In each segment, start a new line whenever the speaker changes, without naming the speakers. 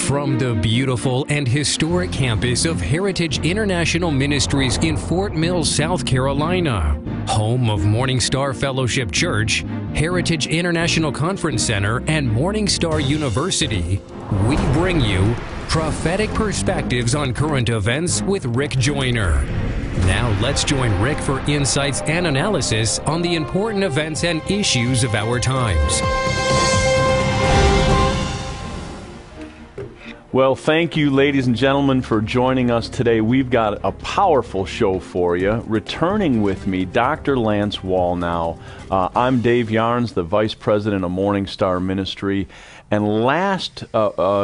From the beautiful and historic campus of Heritage International Ministries in Fort Mill, South Carolina, home of Morning Star Fellowship Church, Heritage International Conference Center, and Morning Star University, we bring you Prophetic Perspectives on Current Events with Rick Joyner. Now let's join Rick for insights and analysis on the important events and issues of our times.
Well, thank you, ladies and gentlemen, for joining us today. We've got a powerful show for you. Returning with me, Dr. Lance Wallnau. I'm Dave Yarnes, the Vice President of Morning Star Ministry. And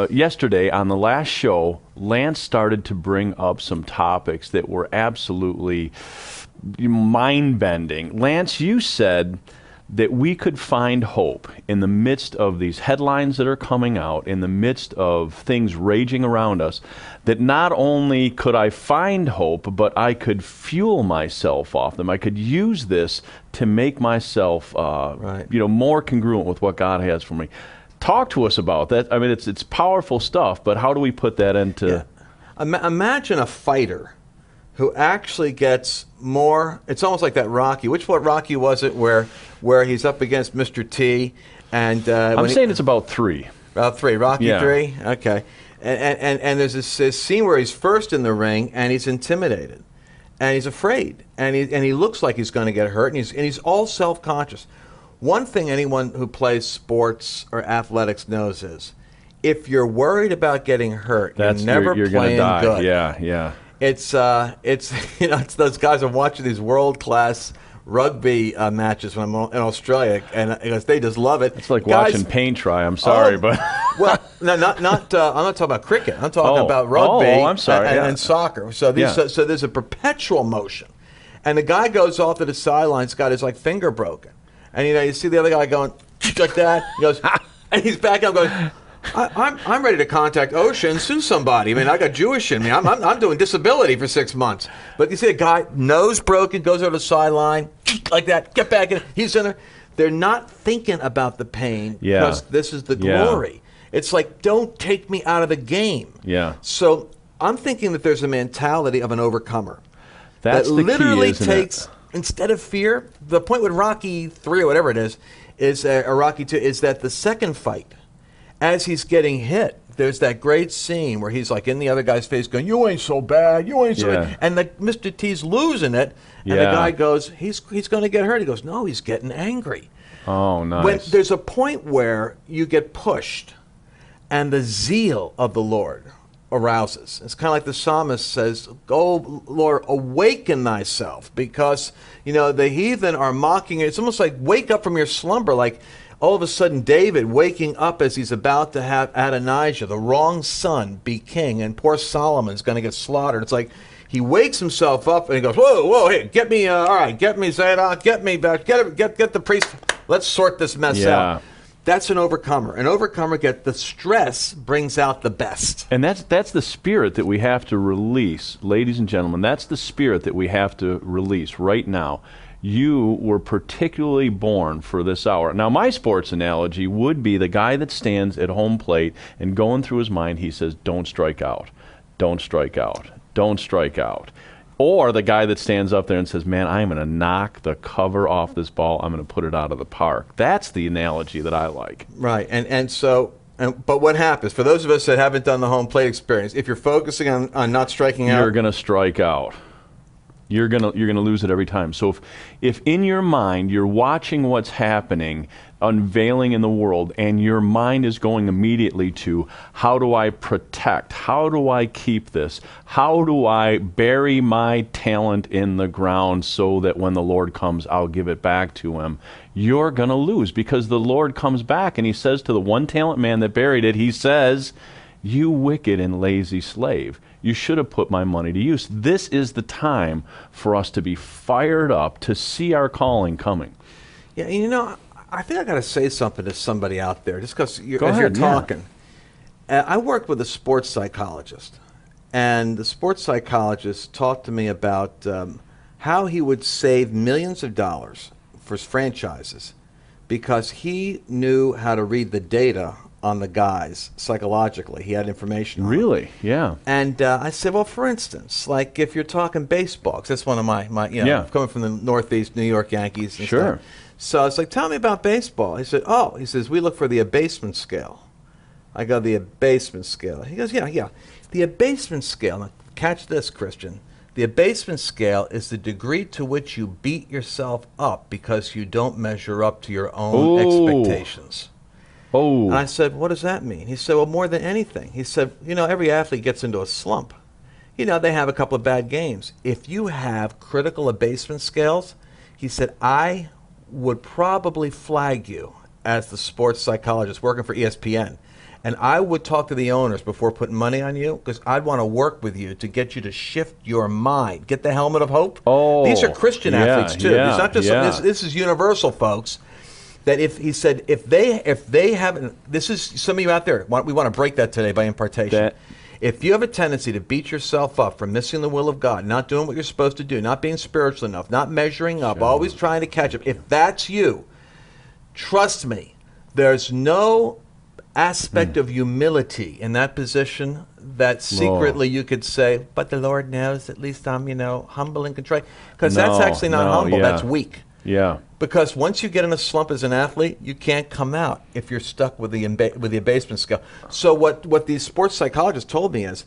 yesterday, on the last show, Lance started to bring up some topics that were absolutely mind-bending. Lance, you said that we could find hope in the midst of these headlines that are coming out, in the midst of things raging around us, that not only could I find hope, but I could fuel myself off them. I could use this to make myself more congruent with what God has for me. Talk to us about that. I mean, it's powerful stuff, but how do we put that into...
Yeah. Imagine a fighter who actually gets more... It's almost like that Rocky. What Rocky was it where he's up against Mr. T? And
I'm saying it's about three.
About three. Rocky
yeah.
3? Okay. And there's this scene where he's first in the ring, and he's intimidated. And he's afraid. And he looks like he's going to get hurt, and he's all self-conscious. One thing anyone who plays sports or athletics knows is, if you're worried about getting hurt, you're never playing
die.
good.
Yeah.
It's those guys are watching these world-class rugby matches when I'm in Australia, and they just love it.
It's like watching paint dry. I'm sorry, but
well, no, not. I'm not talking about cricket. I'm talking about rugby.
I'm sorry,
and soccer. So there's a perpetual motion, and the guy goes off to the sidelines, got his finger broken, and you see the other guy going like that. He goes, and he's back up going, I'm ready to contact OSHA and sue somebody. I mean, I got Jewish in me. I'm doing disability for 6 months. But you see a guy, nose broken, goes over the sideline, like that, get back in. He's in there. They're not thinking about the pain because this is the glory. It's like, don't take me out of the game.
Yeah.
So I'm thinking that there's a mentality of an overcomer.
That's
that
the
literally
key,
takes, instead of fear, the point with Rocky 3 or whatever it is or Rocky 2, is that the second fight, as he's getting hit, there's that great scene where he's in the other guy's face going, "You ain't so bad, you ain't so bad." And Mr. T's losing it, and the guy goes, he's going to get hurt. He goes, no, he's getting angry.
Oh, nice.
When there's a point where you get pushed, and the zeal of the Lord arouses. It's kind of like the psalmist says, "Oh, Lord, awaken thyself," because, the heathen are mocking you. It's almost like wake up from your slumber, like all of a sudden, David waking up as he's about to have Adonijah, the wrong son, be king, and poor Solomon's going to get slaughtered. It's like he wakes himself up and he goes, "Whoa, hey, get me, all right, get me Zadok, get me back, get the priest. Let's sort this mess out." That's an overcomer. An overcomer the stress brings out the best.
And that's the spirit that we have to release, ladies and gentlemen. That's the spirit that we have to release right now. You were particularly born for this hour. Now, my sports analogy would be the guy that stands at home plate and going through his mind, he says, "Don't strike out. Don't strike out. Don't strike out." Or the guy that stands up there and says, "Man, I'm going to knock the cover off this ball. I'm going to put it out of the park." That's the analogy that I like.
Right. But what happens? For those of us that haven't done the home plate experience, if you're focusing on not striking out,
you're going to strike out. You're gonna lose it every time. So if in your mind you're watching what's happening, unveiling in the world, and your mind is going immediately to, how do I protect? How do I keep this? How do I bury my talent in the ground so that when the Lord comes, I'll give it back to him? You're gonna lose, because the Lord comes back and he says to the one talent man that buried it, he says, "You wicked and lazy slave. You should have put my money to use." This is the time for us to be fired up, to see our calling coming.
Yeah, I think I got to say something to somebody out there, just because you're talking. I worked with a sports psychologist, and the sports psychologist talked to me about how he would save millions of dollars for franchises because he knew how to read the data on the guys psychologically. He had information on them.
Really? Yeah.
And I said, well, for instance, like if you're talking baseball, 'cause that's one of my coming from the Northeast, New York Yankees and
Sure.
stuff. So I was like, tell me about baseball. He said, he says, we look for the abasement scale. I go, the abasement scale. He goes, yeah. The abasement scale, now catch this, Christian. The abasement scale is the degree to which you beat yourself up because you don't measure up to your own expectations.
Oh.
And I said, what does that mean? He said, well, more than anything. He said, every athlete gets into a slump. They have a couple of bad games. If you have critical abasement scales, he said, I would probably flag you as the sports psychologist working for ESPN. And I would talk to the owners before putting money on you because I'd want to work with you to get you to shift your mind. Get the helmet of hope.
Oh,
these are Christian athletes too.
Yeah,
it's not just this is universal, folks. That if they haven't, this is some of you out there. We want to break that today by impartation. If you have a tendency to beat yourself up for missing the will of God, not doing what you're supposed to do, not being spiritual enough, not measuring up, always trying to catch up, if that's you, trust me, there's no aspect of humility in that position that secretly you could say, but the Lord knows, at least I'm, humble and contrite. Because that's actually not humble, that's weak.
Yeah.
Because once you get in a slump as an athlete, you can't come out if you're stuck with the abasement scale. So what these sports psychologists told me is,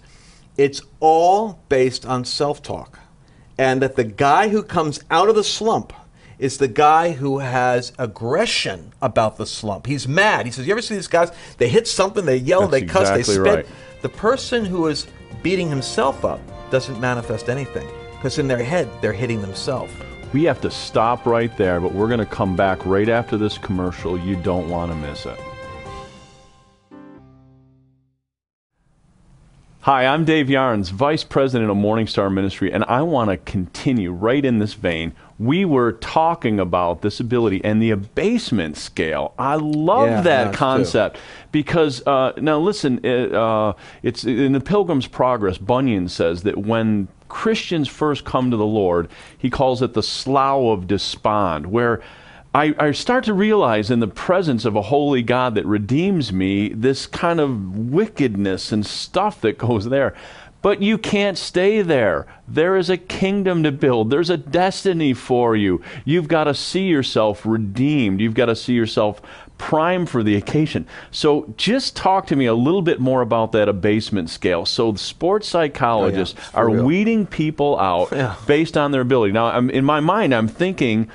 it's all based on self-talk. And that the guy who comes out of the slump is the guy who has aggression about the slump. He's mad. He says, you ever see these guys? They hit something, they yell, they cuss, they spit.
Right.
The person who is beating himself up doesn't manifest anything because in their head, they're hitting themselves.
We have to stop right there, but we're going to come back right after this commercial. You don't want to miss it. Hi, I'm Dave Yarns, Vice President of Morning Star Ministry, and I want to continue right in this vein. We were talking about this ability and the abasement scale. I love that concept because, now listen, it's in the Pilgrim's Progress, Bunyan says that when Christians first come to the Lord, he calls it the slough of despond, where I start to realize in the presence of a holy God that redeems me, this kind of wickedness and stuff that goes there. But you can't stay there. There is a kingdom to build. There's a destiny for you. You've got to see yourself redeemed. You've got to see yourself primed for the occasion. So just talk to me a little bit more about that abasement scale. So the sports psychologists are weeding people out based on their ability. Now, in my mind, I'm thinking,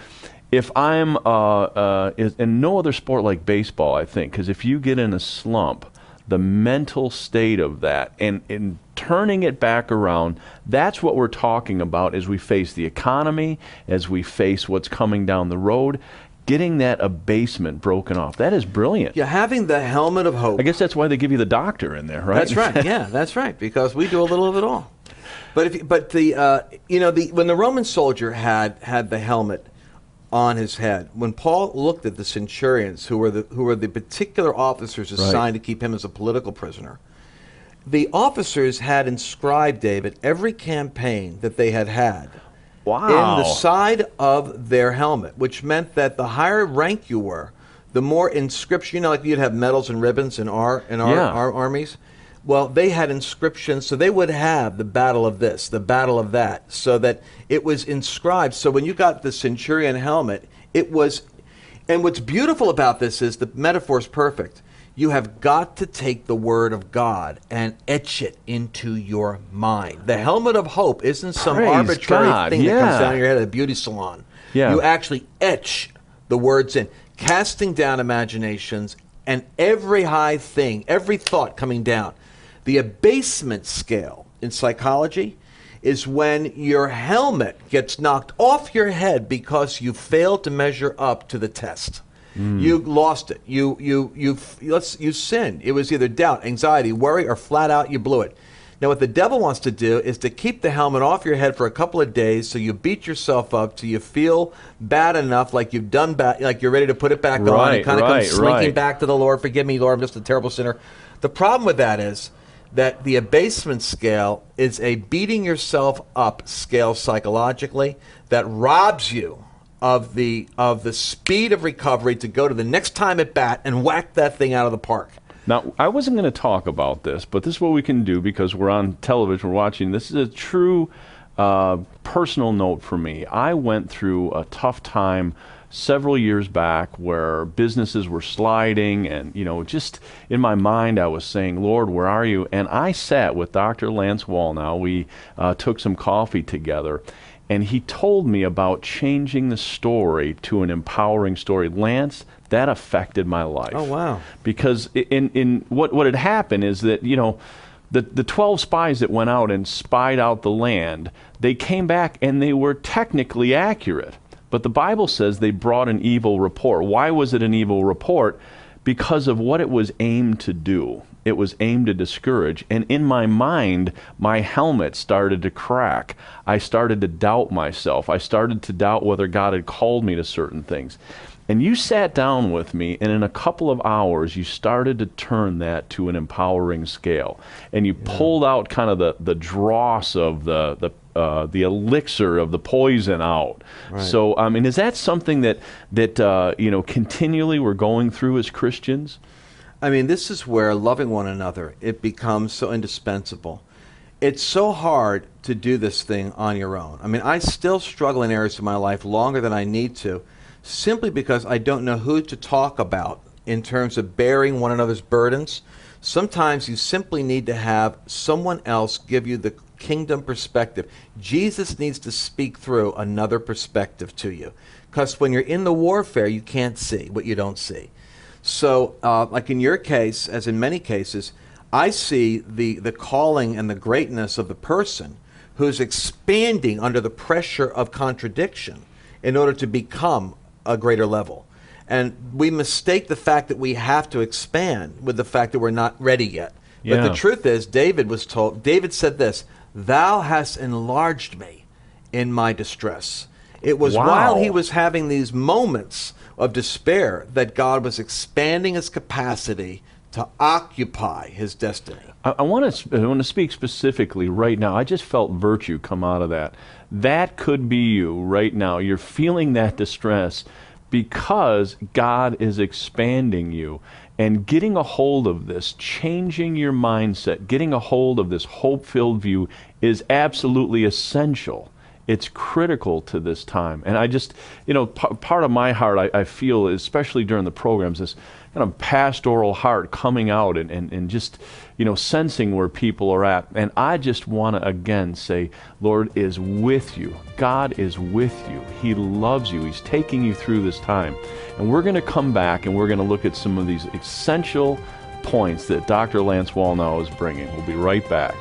if I'm in no other sport like baseball, I think, because if you get in a slump, the mental state of that and turning it back around, that's what we're talking about as we face the economy, as we face what's coming down the road, getting that abasement broken off. That is brilliant.
Yeah, having the helmet of hope.
I guess that's why they give you the doctor in there, right?
That's right. Yeah, that's right, because we do a little of it all. But when the Roman soldier had the helmet on his head, when Paul looked at the centurions, who were the particular officers assigned to keep him as a political prisoner, the officers had inscribed, David, every campaign that they had in the side of their helmet, which meant that the higher rank you were, the more inscription. Like you'd have medals and ribbons in our armies. Well, they had inscriptions, so they would have the battle of this, the battle of that, so that it was inscribed. So when you got the centurion helmet, it was, and what's beautiful about this is the metaphor's perfect. You have got to take the word of God and etch it into your mind. The helmet of hope isn't some arbitrary thing that comes down your head at a beauty salon. Yeah. You actually etch the words in, casting down imaginations and every high thing, every thought coming down. The abasement scale in psychology is when your helmet gets knocked off your head because you failed to measure up to the test. You lost it. You sinned. It was either doubt, anxiety, worry, or flat out you blew it. Now what the devil wants to do is to keep the helmet off your head for a couple of days so you beat yourself up till you feel bad enough, like you've done bad, like you're ready to put it back on and kind of come slinking back to the Lord. Forgive me, Lord, I'm just a terrible sinner. The problem with that is that the abasement scale is a beating yourself up scale psychologically that robs you of the speed of recovery to go to the next time at bat and whack that thing out of the park.
Now, I wasn't going to talk about this, but this is what we can do because we're on television, we're watching. This is a true personal note for me. I went through a tough time several years back where businesses were sliding, and just in my mind I was saying, Lord, where are you? And I sat with Dr. Lance Wallnau. We took some coffee together, and he told me about changing the story to an empowering story. Lance, that affected my life.
Oh, wow.
Because in what had happened is that, the 12 spies that went out and spied out the land, they came back and they were technically accurate. But the Bible says they brought an evil report. Why was it an evil report? Because of what it was aimed to do. It was aimed to discourage. And in my mind, my helmet started to crack. I started to doubt myself. I started to doubt whether God had called me to certain things. And you sat down with me, and in a couple of hours, you started to turn that to an empowering scale. And you pulled out kind of the dross of the elixir of the poison out.
Right.
So, is that something that continually we're going through as Christians?
This is where loving one another, it becomes so indispensable. It's so hard to do this thing on your own. I still struggle in areas of my life longer than I need to, simply because I don't know who to talk about in terms of bearing one another's burdens. Sometimes you simply need to have someone else give you the kingdom perspective. Jesus needs to speak through another perspective to you, because when you're in the warfare, you can't see what you don't see. So like in your case, as in many cases, I see the calling and the greatness of the person who's expanding under the pressure of contradiction in order to become a greater level. And we mistake the fact that we have to expand with the fact that we're not ready yet.
Yeah.
But the truth is, David said this, "Thou hast enlarged me in my distress." It was while he was having these moments of despair that God was expanding his capacity to occupy his destiny.
I want to speak specifically right now. I just felt virtue come out of that. That could be you right now. You're feeling that distress because God is expanding you and getting a hold of this, changing your mindset, getting a hold of this hope-filled view is absolutely essential. It's critical to this time. And I just, part of my heart, I feel, especially during the programs, this kind of pastoral heart coming out and just, sensing where people are at. And I just want to again say, Lord is with you. God is with you. He loves you. He's taking you through this time. And we're going to come back and we're going to look at some of these essential points that Dr. Lance Wallnau is bringing. We'll be right back.